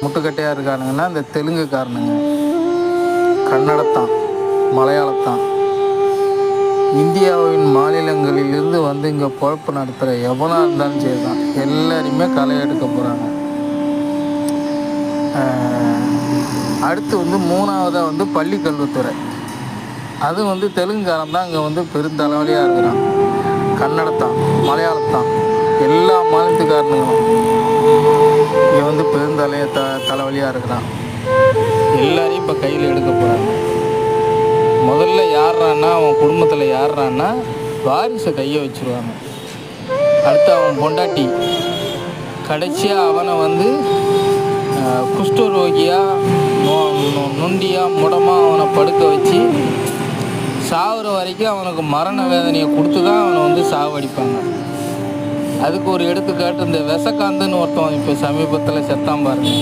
முட்டுக்கட்டையாக இருக்கானுங்கன்னா இந்த தெலுங்குக்காரனுங்க, கன்னடத்தான், மலையாளத்தான். இந்தியாவின் மாநிலங்களிலிருந்து வந்து இங்கே பொழப்பு நடத்துகிற எவனாக இருந்தாலும் சரி தான், எல்லாரையுமே களை எடுக்க போகிறாங்க. அடுத்து வந்து மூணாவதாக வந்து பள்ளி கல்வித்துறை. அது வந்து தெலுங்குக்காரன் தான் இங்கே வந்து பெருந்தலைவலியாக இருக்கிறான். கன்னடத்தான், மலையாளத்தான், எல்லா மாநிலத்துக்காரனுங்களும் இங்கே வந்து தலைவலியாக இருக்கிறான். எல்லாரையும் இப்போ கையில் எடுக்க போகிறாங்க. முதல்ல யார்றான்னா அவன் குடும்பத்தில் யார்றான்னா வாரிசை கையை வச்சுருவாங்க. அடுத்து அவன் பொண்டாட்டி, கடைசியாக அவனை வந்து குஷ்டரோகியாக, நொண்டியாக, முடமாக அவனை படுக்க வச்சு சாகுற வரைக்கும் அவனுக்கு மரண வேதனையை கொடுத்து தான் அவனை வந்து சாவடிப்பாங்க. அதுக்கு ஒரு எடுத்துக்காட்டு இந்த விஷக்காந்துன்னு ஒருத்தன் இப்போ சமீபத்தில் செத்தான் பாருங்க.